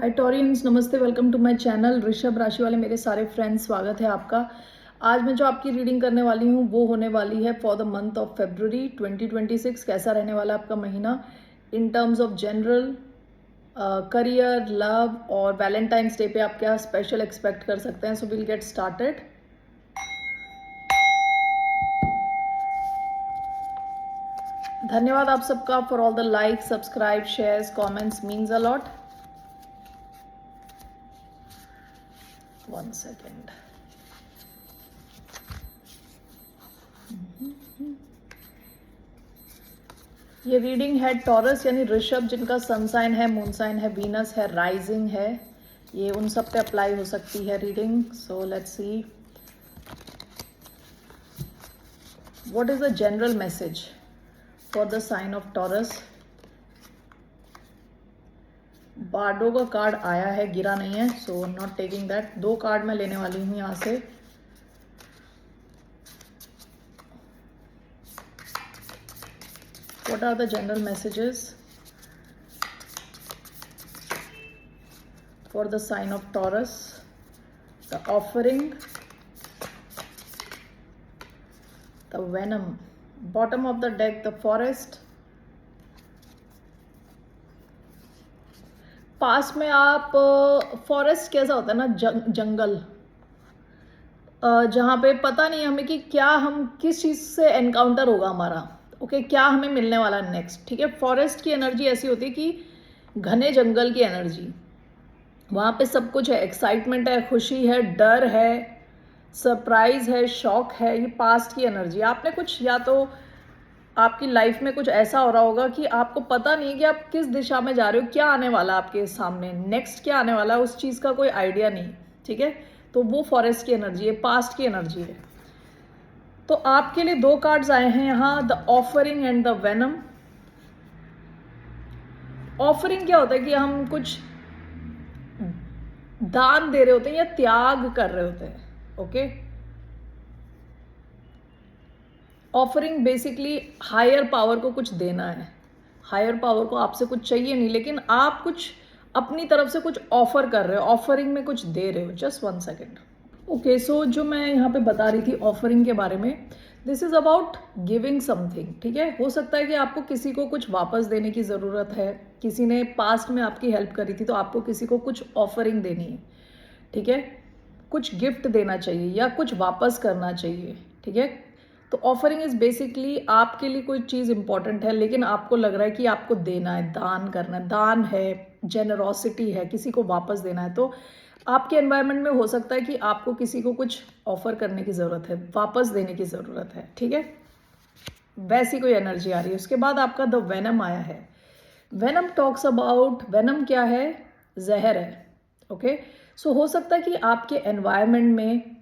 हाय Taureans, नमस्ते, welcome to my channel. ऋषभ राशि वाले मेरे सारे फ्रेंड्स, स्वागत है आपका। आज मैं जो आपकी रीडिंग करने वाली हूँ वो होने वाली है for the month of February 2026। कैसा रहने वाला है आपका महीना in terms of general, career, love और वैलेंटाइंस डे पे आप क्या स्पेशल एक्सपेक्ट कर सकते हैं। So will get started. धन्यवाद आप सबका for all the like, subscribe, shares, comments, means a lot. 1 second. ये रीडिंग है टॉरस यानी ऋषभ, जिनका सन साइन है, मून साइन है, वीनस है, राइजिंग है। ये उन सब पे अप्लाई हो सकती है reading. So let's see what is the general message for the sign of Taurus. बार्डो का कार्ड आया है, गिरा नहीं है, so not taking that. 2 card मैं लेने वाली हूँ यहाँ से। What are the general messages for the sign of Taurus? The offering, the venom, bottom of the deck, the forest. पास में आप फॉरेस्ट कैसा होता है ना, जंगल, जहाँ पे पता नहीं हमें कि क्या हम किस चीज़ से एनकाउंटर होगा हमारा, ओके, क्या हमें मिलने वाला है नेक्स्ट। ठीक है, फॉरेस्ट की एनर्जी ऐसी होती है कि घने जंगल की एनर्जी, वहाँ पे सब कुछ है, एक्साइटमेंट है, खुशी है, डर है, सरप्राइज है, शॉक है। ये पास्ट की एनर्जी। आपने कुछ, या तो आपकी लाइफ में कुछ ऐसा हो रहा होगा कि आपको पता नहीं कि आप किस दिशा में जा रहे हो, क्या आने वाला आपके सामने, नेक्स्ट क्या आने वाला है, उस चीज़ का कोई आइडिया नहीं। ठीक है, तो वो फॉरेस्ट की एनर्जी है, पास्ट की एनर्जी है। तो आपके लिए 2 कार्ड्स आए हैं यहाँ, the offering and the venom. Offering क्या होता है कि हम कुछ दान दे रहे होते हैं या त्याग कर रहे होते हैं। Okay, offering basically higher power को कुछ देना है। हायर पावर को आपसे कुछ चाहिए नहीं, लेकिन आप कुछ अपनी तरफ से कुछ ऑफर कर रहे हो, ऑफरिंग में कुछ दे रहे हो। Just 1 second. ओके, सो जो मैं यहाँ पे बता रही थी ऑफरिंग के बारे में, this is about giving something. ठीक है, हो सकता है कि आपको किसी को कुछ वापस देने की ज़रूरत है, किसी ने पास्ट में आपकी हेल्प करी थी तो आपको किसी को कुछ ऑफरिंग देनी है। ठीक है, कुछ गिफ्ट देना चाहिए या कुछ वापस करना चाहिए। ठीक है, तो ऑफरिंग इज़ बेसिकली आपके लिए कोई चीज़ इंपॉर्टेंट है, लेकिन आपको लग रहा है कि आपको देना है, दान करना है, दान है, जेनरोसिटी है, किसी को वापस देना है। तो आपके एनवायरनमेंट में हो सकता है कि आपको किसी को कुछ ऑफर करने की ज़रूरत है, वापस देने की ज़रूरत है। ठीक है, वैसी कोई एनर्जी आ रही है। उसके बाद आपका द वेनम आया है। वेनम टॉक्स अबाउट, वेनम क्या है, जहर है। ओके, सो हो सकता है कि आपके एनवायरनमेंट में,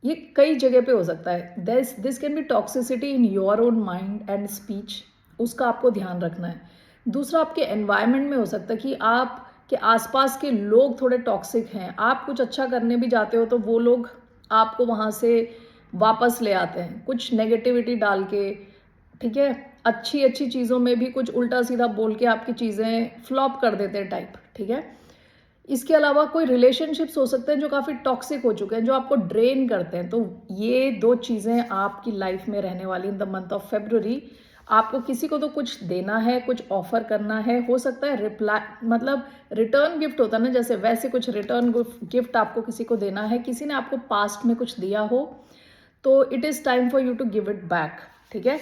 ये कई जगह पे हो सकता है, this can be toxicity in your own mind and speech, उसका आपको ध्यान रखना है। दूसरा, आपके एनवायरनमेंट में हो सकता है कि आपके आसपास के लोग थोड़े टॉक्सिक हैं। आप कुछ अच्छा करने भी जाते हो तो वो लोग आपको वहाँ से वापस ले आते हैं, कुछ नेगेटिविटी डाल के। ठीक है, अच्छी अच्छी चीज़ों में भी कुछ उल्टा सीधा बोल के आपकी चीज़ें फ्लॉप कर देते हैं टाइप। ठीक है, इसके अलावा कोई रिलेशनशिप्स हो सकते हैं जो काफ़ी टॉक्सिक हो चुके हैं, जो आपको ड्रेन करते हैं। तो ये 2 चीज़ें आपकी लाइफ में रहने वाली इन द मंथ ऑफ February। आपको किसी को तो कुछ देना है, कुछ ऑफर करना है। हो सकता है रिप्लाई, मतलब रिटर्न गिफ्ट होता है ना, जैसे वैसे कुछ रिटर्न गिफ्ट आपको किसी को देना है। किसी ने आपको पास्ट में कुछ दिया हो तो it is time for you to give it back. ठीक है,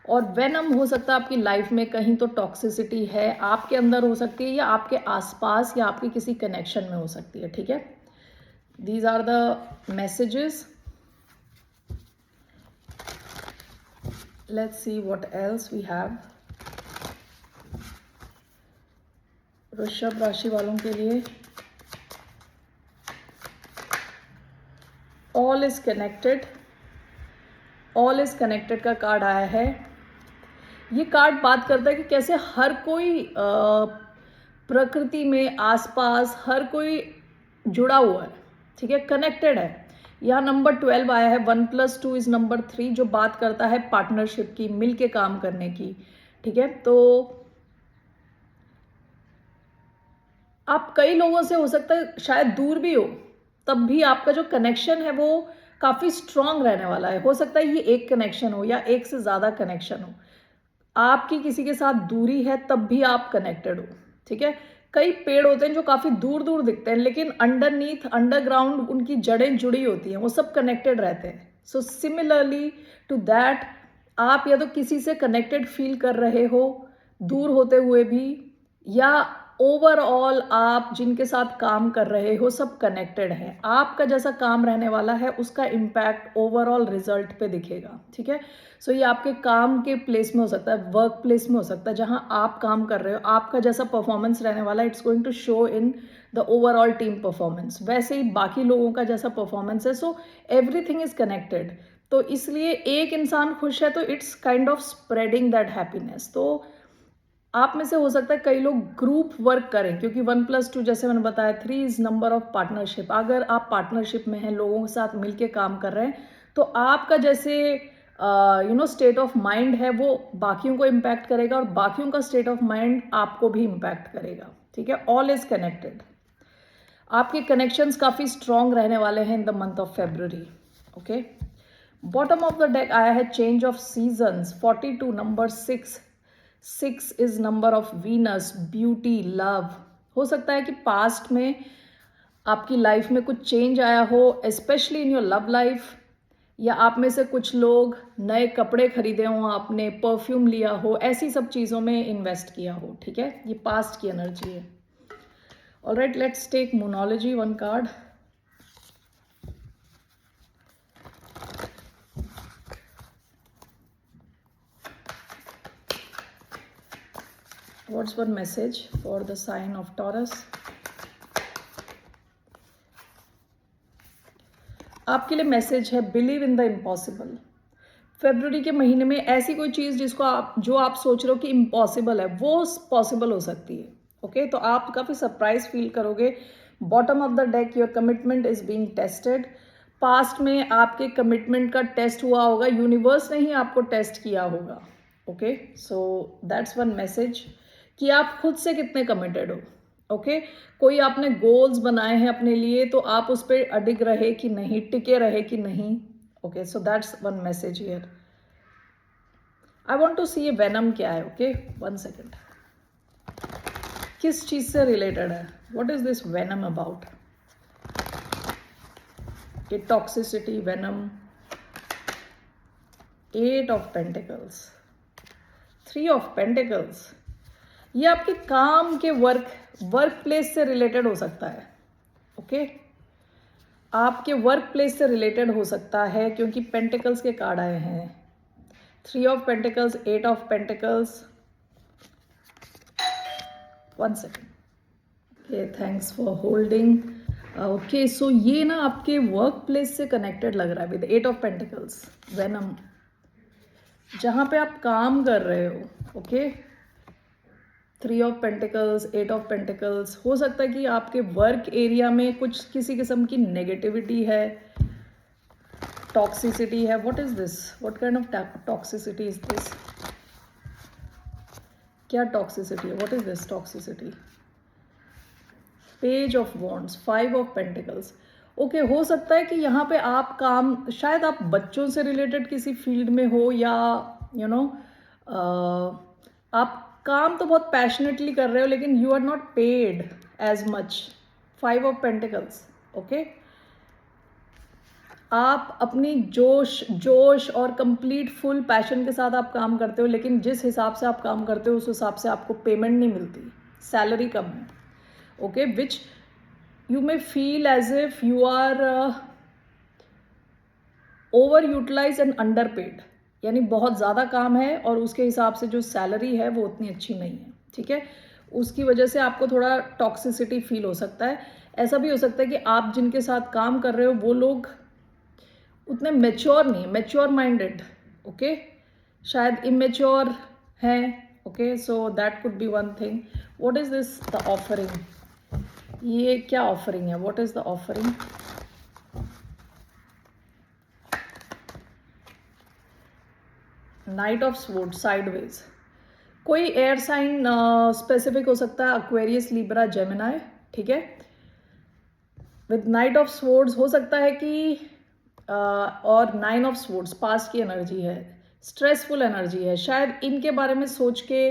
और वेनम हो सकता है आपकी लाइफ में कहीं तो टॉक्सिसिटी है, आपके अंदर हो सकती है या आपके आसपास या आपके किसी कनेक्शन में हो सकती है। ठीक है, these are the messages. Let's see what else we have. वृषभ राशि वालों के लिए all is connected, all is connected का कार्ड आया है। ये कार्ड बात करता है कि कैसे हर कोई प्रकृति में, आसपास हर कोई जुड़ा हुआ है। ठीक है, कनेक्टेड है। यहाँ नंबर 12 आया है, 1+2 इज नंबर 3, जो बात करता है पार्टनरशिप की, मिल के काम करने की। ठीक है, तो आप कई लोगों से हो सकता है शायद दूर भी हो, तब भी आपका जो कनेक्शन है वो काफ़ी स्ट्रांग रहने वाला है। हो सकता है ये एक कनेक्शन हो या एक से ज़्यादा कनेक्शन हो। आपकी किसी के साथ दूरी है तब भी आप कनेक्टेड हो, ठीक है। कई पेड़ होते हैं जो काफ़ी दूर दूर दिखते हैं, लेकिन अंडरनीथ अंडरग्राउंड उनकी जड़ें जुड़ी होती हैं, वो सब कनेक्टेड रहते हैं। सो सिमिलरली टू दैट, आप या तो किसी से कनेक्टेड फील कर रहे हो दूर होते हुए भी, या ओवरऑल आप जिनके साथ काम कर रहे हो सब कनेक्टेड हैं। आपका जैसा काम रहने वाला है उसका इम्पैक्ट ओवरऑल रिजल्ट पे दिखेगा, ठीक है। सो ये आपके काम के प्लेस में हो सकता है, वर्क प्लेस में हो सकता है, जहां आप काम कर रहे हो आपका जैसा परफॉर्मेंस रहने वाला है, it's going to show in the overall team performance. वैसे ही बाकी लोगों का जैसा परफॉर्मेंस है, सो एवरीथिंग इज कनेक्टेड। तो इसलिए एक इंसान खुश है तो it's kind of spreading that happiness. तो आप में से हो सकता है कई लोग ग्रुप वर्क करें, क्योंकि 1+2 जैसे मैंने बताया 3 इज नंबर ऑफ पार्टनरशिप। अगर आप पार्टनरशिप में हैं, लोगों के साथ मिलके काम कर रहे हैं, तो आपका जैसे स्टेट ऑफ माइंड है वो बाकियों को इम्पैक्ट करेगा और बाकियों का स्टेट ऑफ माइंड आपको भी इम्पैक्ट करेगा, ठीक है। All is connected. आपके कनेक्शंस काफ़ी स्ट्रांग रहने वाले हैं इन the month of February, okay. Bottom of the deck आया है change of seasons 42, number 6। 6 is number of Venus, beauty, love. हो सकता है कि पास्ट में आपकी लाइफ में कुछ चेंज आया हो, specially in your love life, या आप में से कुछ लोग नए कपड़े खरीदे हों, आपने परफ्यूम लिया हो, ऐसी सब चीज़ों में इन्वेस्ट किया हो, ठीक है। ये पास्ट की एनर्जी है। Alright, let's take monology, one card. What's one message for the sign of Taurus? आपके लिए मैसेज है बिलीव इन द इम्पॉसिबल। फरवरी के महीने में ऐसी कोई चीज़ जो आप सोच रहे हो कि इम्पॉसिबल है, वो पॉसिबल हो सकती है, ओके। तो आप काफ़ी सरप्राइज फील करोगे। Bottom of the deck, your commitment is being tested. Past में आपके कमिटमेंट का टेस्ट हुआ होगा, यूनिवर्स ने ही आपको टेस्ट किया होगा, okay. So that's one message कि आप खुद से कितने कमिटेड हो, ओके। कोई आपने गोल्स बनाए हैं अपने लिए, तो आप उस पर अडिग रहे कि नहीं, टिके रहे कि नहीं, okay. So that's one message here. I want to see ये वेनम क्या है, ओके। 1 सेकेंड। किस चीज से रिलेटेड है, what is this venom about? ये toxicity, venom, 8 of pentacles, 3 of pentacles. ये आपके काम के वर्क प्लेस से रिलेटेड हो सकता है, ओके। आपके वर्क प्लेस से रिलेटेड हो सकता है, क्योंकि पेंटिकल्स के कार्ड आए हैं, 3 of pentacles, 8 of pentacles. 1 second, okay, thanks for holding. Okay, so ये ना आपके वर्क प्लेस से कनेक्टेड लग रहा है विद 8 ऑफ पेंटिकल्स, वेनम, जहाँ पे आप काम कर रहे हो, okay. 3 of pentacles, 8 of pentacles. हो सकता है कि आपके वर्क एरिया में कुछ किसी किस्म की नेगेटिविटी है, टॉक्सिसिटी है। What is this, what kind of toxicity is this? क्या टॉक्सिसिटी है, what is this toxicity? Page of wands, 5 of pentacles. Okay, हो सकता है कि यहाँ पे आप काम, शायद आप बच्चों से रिलेटेड किसी फील्ड में हो, या आप काम तो बहुत पैशनेटली कर रहे हो, लेकिन you are not paid as much. 5 of pentacles, okay. आप अपनी जोश और कंप्लीट फुल पैशन के साथ आप काम करते हो, लेकिन जिस हिसाब से आप काम करते हो उस हिसाब से आपको पेमेंट नहीं मिलती, सैलरी कम है, okay. Which you may feel as if you are over utilise and under paid, यानी बहुत ज़्यादा काम है और उसके हिसाब से जो सैलरी है वो उतनी अच्छी नहीं है, ठीक है। उसकी वजह से आपको थोड़ा टॉक्सिसिटी फील हो सकता है। ऐसा भी हो सकता है कि आप जिनके साथ काम कर रहे हो वो लोग उतने मेच्योर नहीं, मेच्योर माइंडेड, ओके, शायद इमेच्योर हैं, okay. So that could be one thing. What is this, the offering? ये क्या ऑफरिंग है, what is the offering? Night of sword, sideways. कोई एयर साइन स्पेसिफिक हो सकता है, एक्वेरियस, लिब्रा, जेमिनाई, ठीक है। विद नाइट ऑफ स्वॉर्ड्स हो सकता है कि और 9 ऑफ स्वॉर्ड्स पास्ट की एनर्जी है, स्ट्रेसफुल एनर्जी है, शायद इनके बारे में सोच के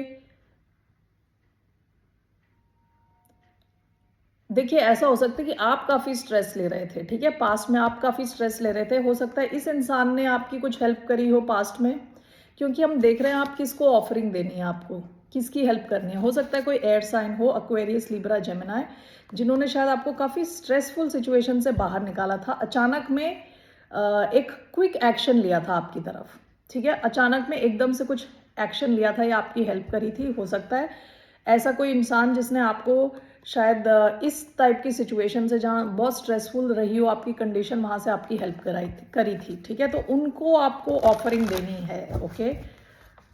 देखिए ऐसा हो सकता है कि आप काफ़ी स्ट्रेस ले रहे थे, ठीक है, पास्ट में आप काफ़ी स्ट्रेस ले रहे थे, हो सकता है इस इंसान ने आपकी कुछ हेल्प करी हो पास्ट में, क्योंकि हम देख रहे हैं आप किसको ऑफरिंग देनी है, आपको किसकी हेल्प करनी है। हो सकता है कोई एयर साइन हो, एक्वेरियस, लिब्रा, जेमिनी, जिन्होंने शायद आपको काफ़ी स्ट्रेसफुल सिचुएशन से बाहर निकाला था, अचानक में एक क्विक एक्शन लिया था आपकी तरफ, ठीक है, अचानक में एकदम से कुछ एक्शन लिया था या आपकी हेल्प करी थी। हो सकता है ऐसा कोई इंसान जिसने आपको शायद इस टाइप की सिचुएशन से, जहाँ बहुत स्ट्रेसफुल रही हो आपकी कंडीशन, वहाँ से आपकी हेल्प करी थी, ठीक है, तो उनको आपको ऑफरिंग देनी है। Okay,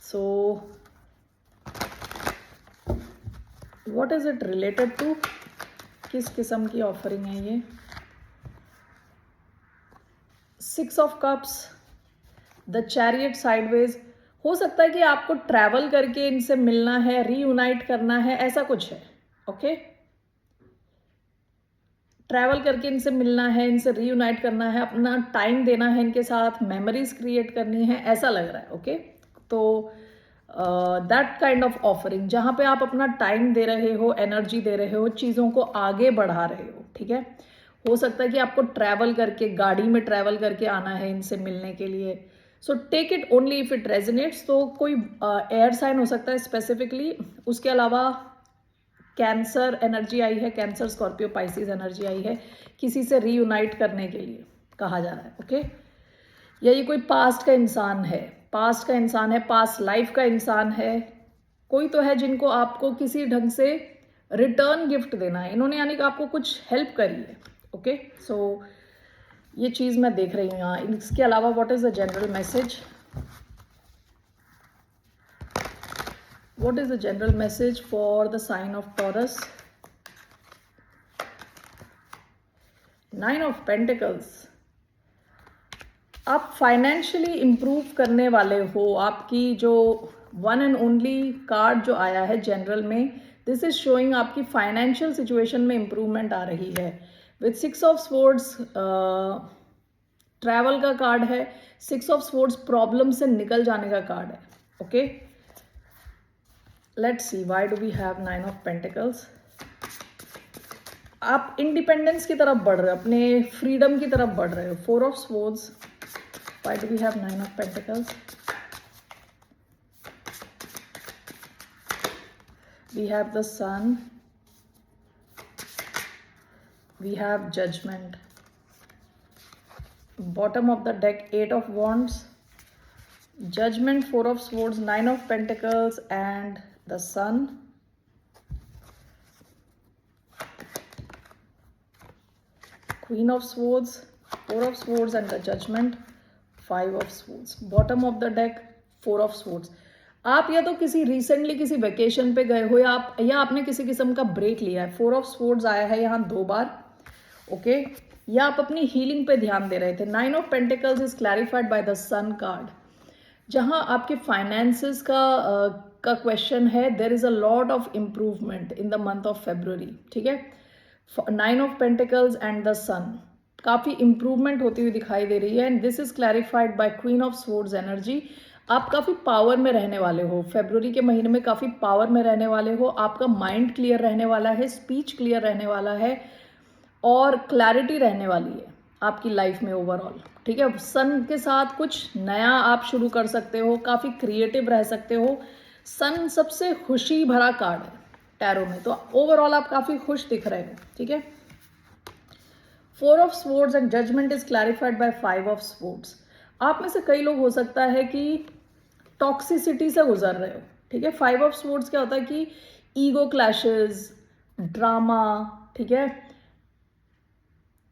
so what is it related to, किस किस्म की ऑफरिंग है ये। 6 of cups, the chariot sideways, हो सकता है कि आपको ट्रैवल करके इनसे मिलना है, रीयूनाइट करना है, ऐसा कुछ है। ओके, ट्रैवल करके इनसे मिलना है, इनसे रीयूनाइट करना है, अपना टाइम देना है इनके साथ, मेमोरीज क्रिएट करनी है, ऐसा लग रहा है। ओके, तो दैट काइंड ऑफ ऑफरिंग, जहाँ पे आप अपना टाइम दे रहे हो, एनर्जी दे रहे हो, चीज़ों को आगे बढ़ा रहे हो, ठीक है। हो सकता है कि आपको ट्रैवल करके, गाड़ी में ट्रैवल करके आना है इनसे मिलने के लिए। So take it only if it resonates. तो कोई एयर साइन हो सकता है स्पेसिफिकली, उसके अलावा कैंसर एनर्जी आई है, कैंसर, स्कॉर्पियो, पाइसिस एनर्जी आई है, किसी से रीयूनाइट करने के लिए कहा जा रहा है। ओके, या ये कोई पास्ट का इंसान है, पास्ट का इंसान है, पास्ट लाइफ का इंसान है, कोई तो है जिनको आपको किसी ढंग से रिटर्न गिफ्ट देना है इन्होंने, यानी कि आपको कुछ हेल्प करी है। ओके, सो ये चीज़ मैं देख रही हूँ यहाँ। इसके अलावा what is the general message, what is the general message for the sign of Taurus? 9 of Pentacles, आप फाइनेंशियली इम्प्रूव करने वाले हो। आपकी जो वन एंड ओनली कार्ड जो आया है जनरल में, दिस इज शोइंग आपकी फाइनेंशियल सिचुएशन में इम्प्रूवमेंट आ रही है। विथ 6 ऑफ स्वॉर्ड्स ट्रैवल का कार्ड है, 6 ऑफ स्वॉर्ड्स प्रॉब्लम से निकल जाने का कार्ड है। Okay, let's see why do we have 9 of pentacles. आप इंडिपेंडेंस की तरफ बढ़ रहे हो, अपने फ्रीडम की तरफ बढ़ रहे हो। 4 of swords, why do we have 9 of pentacles. we have the sun, we have judgment, bottom of the deck 8 of wands, judgment, 4 of swords, 9 of pentacles and the sun, queen of swords, 4 of swords and the judgment, 5 of swords, bottom of the deck 4 of swords। आप या तो किसी recently किसी vacation पे गए हो, या आपने किसी किस्म का ब्रेक लिया है। 4 ऑफ स्वॉर्ड्स आया है यहाँ 2 बार। ओके, या आप अपनी हीलिंग पे ध्यान दे रहे थे। 9 of pentacles is clarified by the sun card, जहाँ आपके फाइनेंसेस का क्वेश्चन है। There is a lot of improvement in the month of February, ठीक है। 9 of pentacles and the sun, काफ़ी इम्प्रूवमेंट होती हुई दिखाई दे रही है। And this is clarified by queen of swords energy. आप काफ़ी पावर में रहने वाले हो, फेब्रुअरी के महीने में काफ़ी पावर में रहने वाले हो। आपका माइंड क्लियर रहने वाला है, स्पीच क्लियर रहने वाला है और क्लैरिटी रहने वाली है आपकी लाइफ में ओवरऑल, ठीक है। सन के साथ कुछ नया आप शुरू कर सकते हो, काफ़ी क्रिएटिव रह सकते हो। सन सबसे खुशी भरा कार्ड है टैरो में, तो ओवरऑल आप काफ़ी खुश दिख रहे हो, ठीक है। 4 of swords and judgement is clarified by 5 of swords. आप में से कई लोग हो सकता है कि टॉक्सिसिटी से गुजर रहे हो, ठीक है। 5 ऑफ स्वॉर्ड्स क्या होता है कि ईगो क्लैशेस, ड्रामा, ठीक है।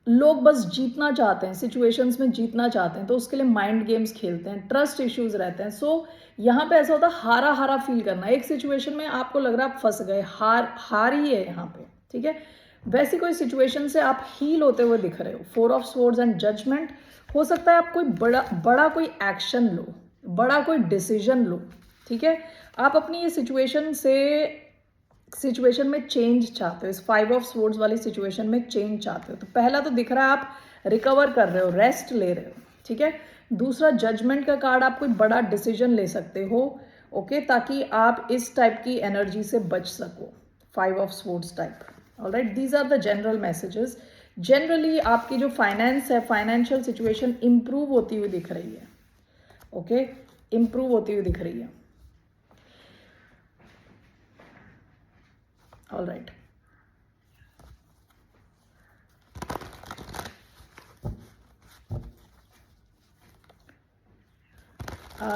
लोग बस जीतना चाहते हैं, सिचुएशंस में जीतना चाहते हैं, तो उसके लिए माइंड गेम्स खेलते हैं, ट्रस्ट इश्यूज रहते हैं। सो यहाँ पे ऐसा होता है हारा हारा फील करना। एक सिचुएशन में आपको लग रहा है आप फंस गए, हार ही है यहाँ पे, ठीक है। वैसी कोई सिचुएशन से आप हील होते हुए दिख रहे हो। 4 ऑफ स्वॉर्ड्स एंड जजमेंट, हो सकता है आप कोई बड़ा कोई एक्शन लो, बड़ा कोई डिसीजन लो, ठीक है। आप अपनी ये सिचुएशन से सिचुएशन में चेंज चाहते हो, इस 5 ऑफ स्वॉर्ड्स वाली सिचुएशन में चेंज चाहते हो। तो पहला तो दिख रहा है आप रिकवर कर रहे हो, रेस्ट ले रहे हो, ठीक है। दूसरा जजमेंट का कार्ड, आप कोई बड़ा डिसीजन ले सकते हो, ओके, ताकि आप इस टाइप की एनर्जी से बच सको, 5 of swords type. Alright, these are the general messages. Generally आपकी जो फाइनेंस है, फाइनेंशियल सिचुएशन इंप्रूव होती हुई दिख रही है, ओके, इंप्रूव होती हुई दिख रही है। All right,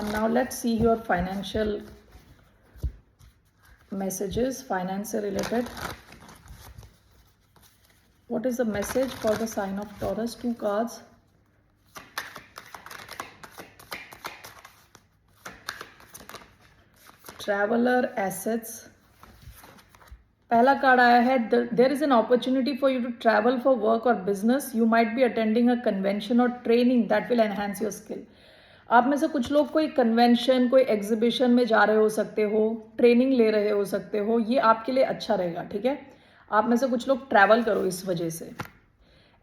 now let's see your financial messages, finance से related. What is the message for the sign of Taurus? 2 cards. Traveler, assets. पहला कार्ड आया है, there is an opportunity for you to travel for work or business. You might be attending a convention or training that will enhance your skill. आप में से कुछ लोग कोई convention, कोई एग्जीबिशन में जा रहे हो सकते हो, ट्रेनिंग ले रहे हो सकते हो, ये आपके लिए अच्छा रहेगा, ठीक है। आप में से कुछ लोग ट्रैवल करो इस वजह से।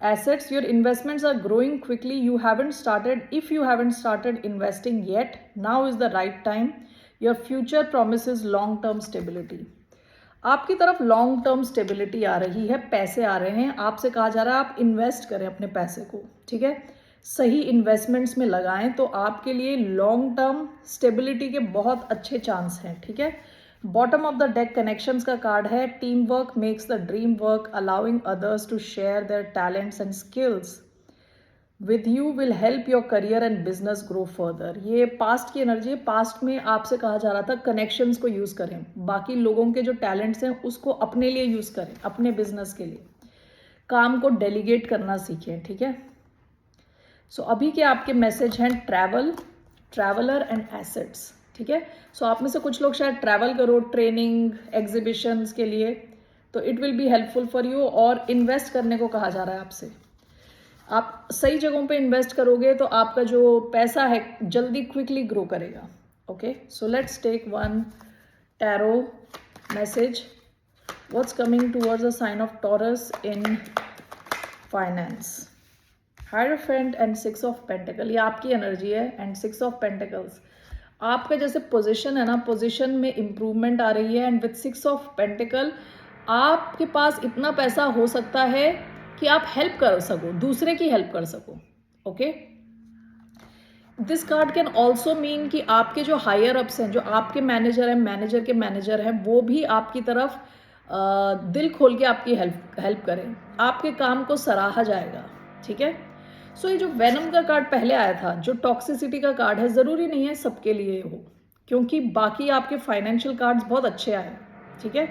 Assets, your investments are growing quickly, you haven't started, if you haven't started investing yet, now is the right time. Your future promises long term stability. आपकी तरफ लॉन्ग टर्म स्टेबिलिटी आ रही है, पैसे आ रहे हैं, आपसे कहा जा रहा है आप इन्वेस्ट करें अपने पैसे को, ठीक है, सही इन्वेस्टमेंट्स में लगाएं, तो आपके लिए लॉन्ग टर्म स्टेबिलिटी के बहुत अच्छे चांस हैं, ठीक है। Bottom of the deck connections का कार्ड है, team work makes the dream work, allowing others to share their talents and skills with you will help your career and business grow further. ये past की energy है, past में आपसे कहा जा रहा था कनेक्शंस को यूज़ करें, बाकी लोगों के जो टैलेंट्स हैं उसको अपने लिए यूज़ करें, अपने बिजनेस के लिए, काम को डेलीगेट करना सीखें, ठीक है। सो अभी के आपके मैसेज हैं ट्रैवल, ट्रैवलर एंड एसेट्स, ठीक है। सो आप में से कुछ लोग शायद ट्रैवल करो ट्रेनिंग, एग्जीबिशंस के लिए, तो it will be helpful for you. और इन्वेस्ट करने को कहा जा रहा है आपसे, आप सही जगहों पे इन्वेस्ट करोगे तो आपका जो पैसा है जल्दी क्विकली ग्रो करेगा, okay. So let's take one tarot message, what's coming towards the sign of Taurus in finance. Hierophant and 6 of pentacle, ये आपकी एनर्जी है, एंड 6 ऑफ पेंटिकल्स आपका जैसे पोजीशन है ना, पोजीशन में इंप्रूवमेंट आ रही है, एंड विथ 6 ऑफ पेंटिकल आपके पास इतना पैसा हो सकता है कि आप हेल्प कर सको, दूसरे की हेल्प कर सको, okay. This card can also mean कि आपके जो हायर अप्स हैं, जो आपके मैनेजर हैं, मैनेजर के मैनेजर हैं, वो भी आपकी तरफ दिल खोल के आपकी हेल्प करें, आपके काम को सराहा जाएगा, ठीक है। सो ये जो वेनम का कार्ड पहले आया था, जो टॉक्सिसिटी का कार्ड है, ज़रूरी नहीं है सबके लिए हो, क्योंकि बाकी आपके फाइनेंशियल कार्ड्स बहुत अच्छे आए, ठीक है।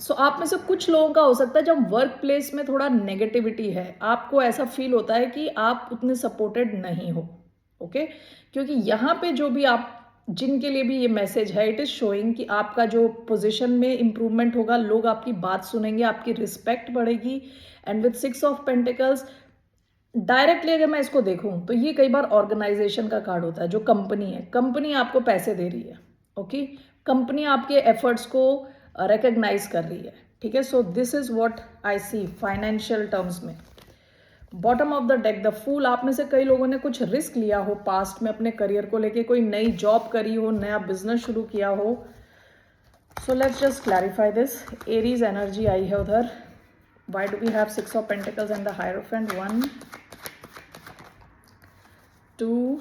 सो आप में से कुछ लोगों का हो सकता है जब वर्क प्लेस में थोड़ा नेगेटिविटी है, आपको ऐसा फील होता है कि आप उतने सपोर्टेड नहीं हो, ओके। क्योंकि यहाँ पे जो भी आप, जिनके लिए भी ये मैसेज है, इट इज़ शोइंग कि आपका जो पोजीशन में इंप्रूवमेंट होगा, लोग आपकी बात सुनेंगे, आपकी रिस्पेक्ट बढ़ेगी। And with 6 of pentacles directly अगर मैं इसको देखूं तो ये कई बार ऑर्गेनाइजेशन का कार्ड होता है, जो कंपनी है, कंपनी आपको पैसे दे रही है, ओके, कंपनी आपके एफर्ट्स को रिकग्नाइज कर रही है, ठीक है। So this is what I see financial terms में। Bottom of the deck the fool, आप में से कई लोगों ने कुछ रिस्क लिया हो पास्ट में अपने करियर को लेके, कोई नई जॉब करी हो, नया बिजनेस शुरू किया हो। So let's just clarify this. Aries energy आई है उधर। Why do we have 6 of Pentacles and the Hierophant? 1, 2,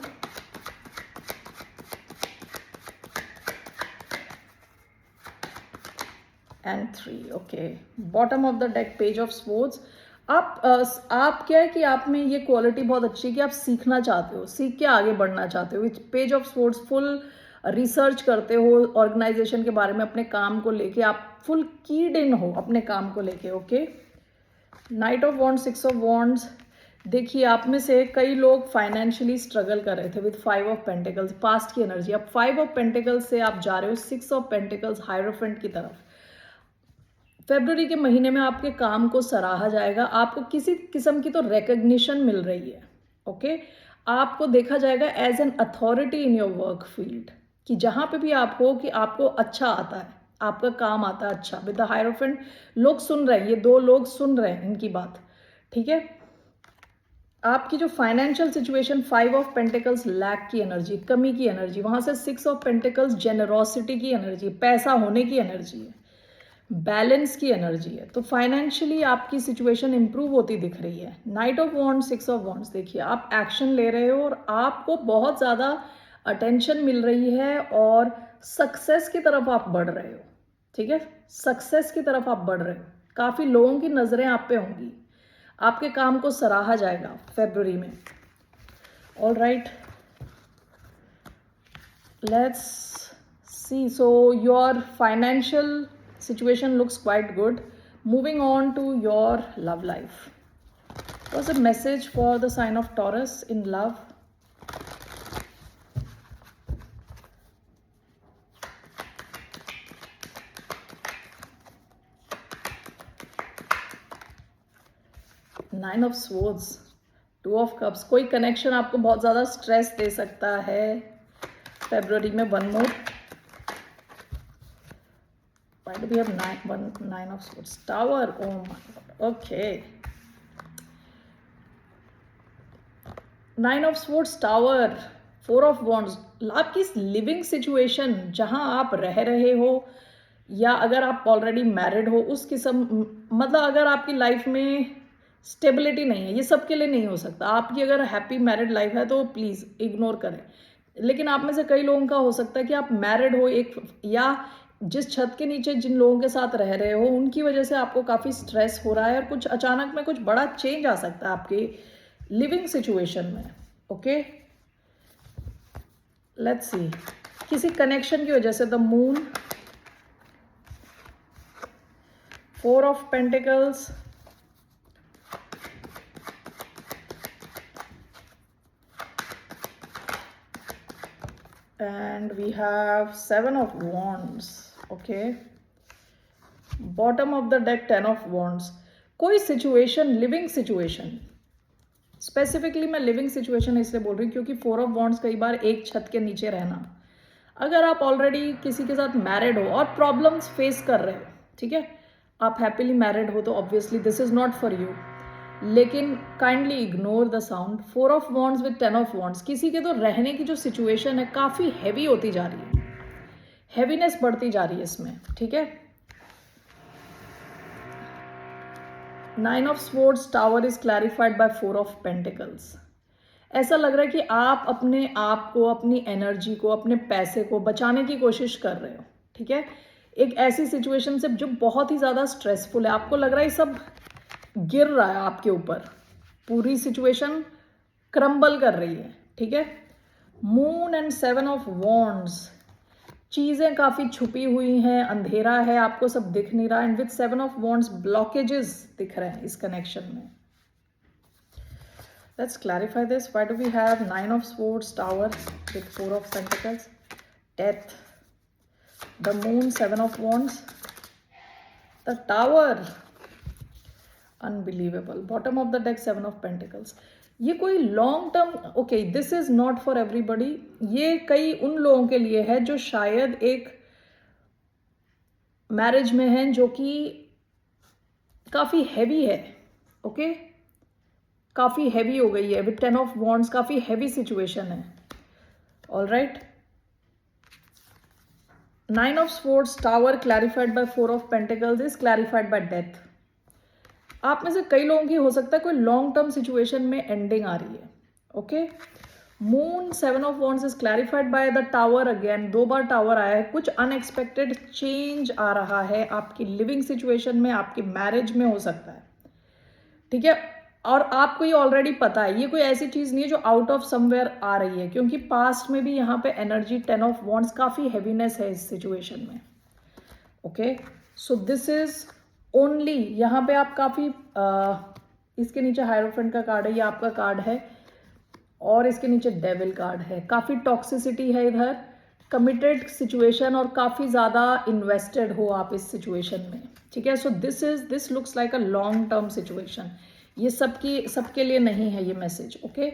and 3. Okay. Bottom of the deck, Page of Swords. आप क्या है कि आप में ये क्वालिटी बहुत अच्छी है कि आप सीखना चाहते हो, सीख के आगे बढ़ना चाहते हो। Page of swords, full research करते हो ऑर्गेनाइजेशन के बारे में, अपने काम को लेके आप फुल कीड इन हो अपने काम को लेके, okay. Night of wands, 6 of wands, देखिए आप में से कई लोग फाइनेंशियली स्ट्रगल कर रहे थे विद 5 ऑफ पेंटिकल्स, पास्ट की एनर्जी। अब 5 ऑफ पेंटिकल्स से आप जा रहे हो 6 ऑफ पेंटिकल्स हायरोफेंट की तरफ। फरवरी के महीने में आपके काम को सराहा जाएगा, आपको किसी किस्म की तो रिकग्निशन मिल रही है, ओके। आपको देखा जाएगा as an authority in your work field, कि जहाँ पे भी आप हो कि आपको अच्छा आता है, आपका काम आता है अच्छा। विद द हायरोफेंट लोग सुन रहे हैं, ये 2 लोग सुन रहे हैं इनकी बात, ठीक है। आपकी जो financial situation 5 of pentacles lack की एनर्जी, कमी की एनर्जी, वहाँ से 6 ऑफ पेंटिकल्स जेनरोसिटी की एनर्जी, पैसा होने की एनर्जी है, बैलेंस की एनर्जी है। तो फाइनेंशियली आपकी सिचुएशन इंप्रूव होती दिख रही है। Night of wands, 6 of wands, देखिए आप एक्शन ले रहे हो और आपको बहुत ज़्यादा अटेंशन मिल रही है और सक्सेस की तरफ आप बढ़ रहे हो, ठीक है। सक्सेस की तरफ आप बढ़ रहे हो, काफ़ी लोगों की नज़रें आप पे होंगी, आपके काम को सराहा जाएगा फरवरी में। All right, let's see. So your financial situation looks quite good. Moving on to your love life. What's a message for the sign of Taurus in love? Nine of Swords, Two of Cups. कोई connection आपको बहुत ज़्यादा stress दे सकता है फरवरी में। One more, why do we have nine of Swords? Tower, oh my god, okay. Nine of Swords, Tower, Four of Wands. आपकी living situation जहां आप रह रहे हो या अगर आप ऑलरेडी मैरिड हो उस किस्म, मतलब अगर आपकी लाइफ में स्टेबिलिटी नहीं है, ये सबके लिए नहीं हो सकता। आपकी अगर हैप्पी मैरिड लाइफ है तो प्लीज़ इग्नोर करें। लेकिन आप में से कई लोगों का हो सकता है कि आप मैरिड हो एक, या जिस छत के नीचे जिन लोगों के साथ रह रहे हो उनकी वजह से आपको काफ़ी स्ट्रेस हो रहा है और कुछ अचानक में कुछ बड़ा चेंज आ सकता है आपकी लिविंग सिचुएशन में। ओके, लेट्स सी, किसी कनेक्शन की वजह से the moon, four of pentacles, and we have Seven of Wands. Okay, bottom of the deck, Ten of Wands. कोई सिचुएशन, लिविंग सिचुएशन, स्पेसिफिकली मैं लिविंग सिचुएशन इसलिए बोल रही हूँ क्योंकि फोर ऑफ वॉन्ड्स कई बार एक छत के नीचे रहना। अगर आप ऑलरेडी किसी के साथ मैरिड हो और प्रॉब्लम्स फेस कर रहे हो, ठीक है, आप हैप्पीली मैरिड हो तो obviously this is not for you, लेकिन kindly ignore the sound. Four of wands with ten of wands, किसी के तो रहने की जो सिचुएशन है काफ़ी हैवी होती जा रही है, हैवीनेस बढ़ती जा रही है इसमें, ठीक है। Nine of swords, tower is clarified by four of pentacles. ऐसा लग रहा है कि आप अपने आप को, अपनी एनर्जी को, अपने पैसे को बचाने की कोशिश कर रहे हो, ठीक है। एक ऐसी सिचुएशन से जो बहुत ही ज़्यादा स्ट्रेसफुल है, आपको लग रहा है सब गिर रहा है आपके ऊपर, पूरी सिचुएशन क्रम्बल कर रही है, ठीक है। Moon and seven of wands, चीज़ें काफ़ी छुपी हुई हैं, अंधेरा है, आपको सब दिख नहीं रहा। And with seven of wands blockages दिख रहे हैं इस कनेक्शन में। Let's clarify this. Why do we have Nine of Swords, Tower with Four of Pentacles, Death, the Moon, Seven of Wands, the Tower, unbelievable. Bottom of the deck, Seven of Pentacles. ये कोई long term, okay, this is not for everybody. ये कई उन लोगों के लिए है जो शायद एक मैरिज में हैं जो कि काफ़ी हैवी है, ओके, काफ़ी हैवी हो गई है। विद टेन ऑफ वॉन्ड्स काफ़ी हैवी सिचुएशन है। All right, nine of swords, tower clarified by four of pentacles is clarified bye death. आप में से कई लोगों की हो सकता है कोई लॉन्ग टर्म सिचुएशन में एंडिंग आ रही है, okay. Moon, seven of wands is clarified by the tower. Again 2 bar tower आया है, कुछ अनएक्सपेक्टेड चेंज आ रहा है आपकी लिविंग सिचुएशन में, आपकी मैरिज में हो सकता है, ठीक है। और आपको ये ऑलरेडी पता है, ये कोई ऐसी चीज़ नहीं है जो आउट ऑफ समवेयर आ रही है, क्योंकि पास्ट में भी यहाँ पे एनर्जी टेन ऑफ वॉन्ड्स, काफ़ी हैवीनेस है इस सिचुएशन में, okay. So this is only, यहाँ पे आप काफ़ी इसके नीचे हायरोफेंट का कार्ड है, ये आपका कार्ड है, और इसके नीचे डेविल कार्ड है। काफ़ी टॉक्सिसिटी है इधर, कमिटेड सिचुएशन, और काफ़ी ज़्यादा इन्वेस्टेड हो आप इस सिचुएशन में, ठीक है। So this looks like a long term situation. ये सबके लिए नहीं है ये मैसेज, ओके।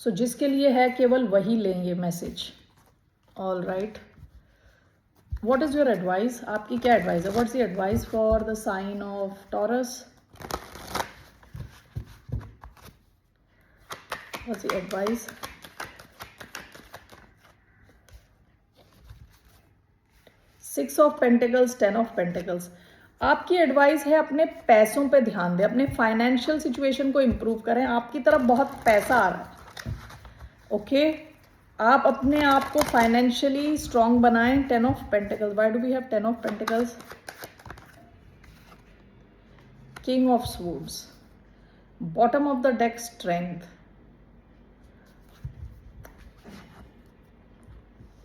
सो जिसके लिए है केवल वही लें ये message. All right, what is your advice, आपकी क्या एडवाइस है, what's the advice for the sign of Taurus, what's the advice. 6 of pentacles, 10 of pentacles. आपकी एडवाइस है अपने पैसों पे ध्यान दें, अपने फाइनेंशियल सिचुएशन को इम्प्रूव करें। आपकी तरफ बहुत पैसा आ रहा है, ओके आप अपने आप को फाइनेंशियली स्ट्रांग बनाएं। 10 of pentacles, why do we have 10 of pentacles, king of swords, bottom of the deck strength.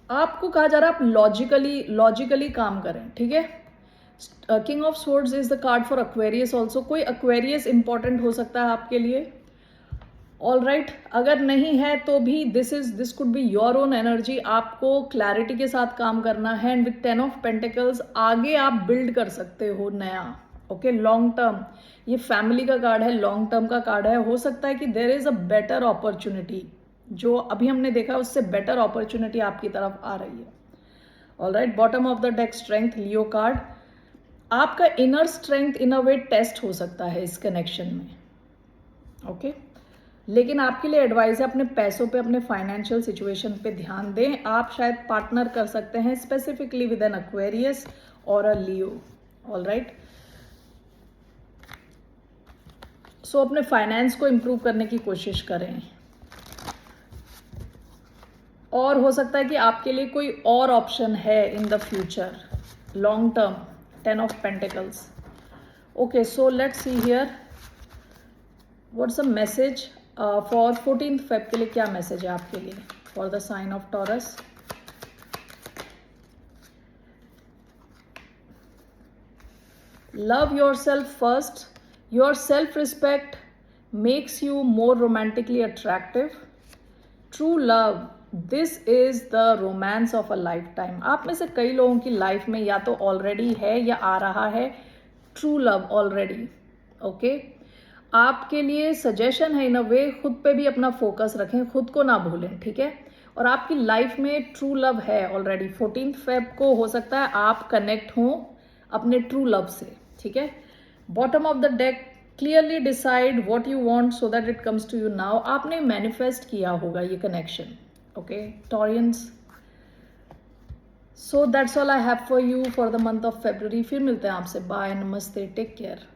आपको कहा जा रहा है आप लॉजिकली काम करें, ठीक है। King of swords is the card for Aquarius also, कोई एक्वेरियस इंपॉर्टेंट हो सकता है आपके लिए, ऑल राइट। अगर नहीं है तो भी this could be your own energy, आपको क्लैरिटी के साथ काम करना है। एंड विथ 10 ऑफ पेंटिकल्स आगे आप बिल्ड कर सकते हो नया, ओके लॉन्ग टर्म। ये फैमिली का कार्ड है, लॉन्ग टर्म का कार्ड है। हो सकता है कि there is a better opportunity, जो अभी हमने देखा उससे बेटर अपॉर्चुनिटी आपकी तरफ आ रही है, all right. Bottom of the deck strength, Leo card. आपका inner strength in a way test हो सकता है इस कनेक्शन में, ओके लेकिन आपके लिए एडवाइस है अपने पैसों पे, अपने फाइनेंशियल सिचुएशन पे ध्यान दें। आप शायद पार्टनर कर सकते हैं स्पेसिफिकली विद एन एक्वेरियस और अ लियो, ऑल राइट। सो अपने फाइनेंस को इम्प्रूव करने की कोशिश करें। और हो सकता है कि आपके लिए कोई और ऑप्शन है in the future, long term. 10 of pentacles, okay so let's see here what's the message for 14th Feb के लिए। क्या मैसेज है आपके लिए for the sign of Taurus. Love yourself first, your self respect makes you more romantically attractive. True love, this is the romance of a lifetime. आप में से कई लोगों की लाइफ में या तो ऑलरेडी है या आ रहा है ट्रू लव ऑलरेडी, ओके आपके लिए सजेशन है इन अ वे, खुद पे भी अपना फोकस रखें, खुद को ना भूलें, ठीक है। और आपकी लाइफ में ट्रू लव है ऑलरेडी। 14th फेब को हो सकता है आप कनेक्ट हों अपने ट्रू लव से, ठीक है। Bottom of the deck, clearly decide what you want so that it comes to you now. आपने मैनिफेस्ट किया होगा ये connection, okay Taurians. So that's all I have for you for the month of February. फिर मिलते हैं आपसे, bye, नमस्ते, take care.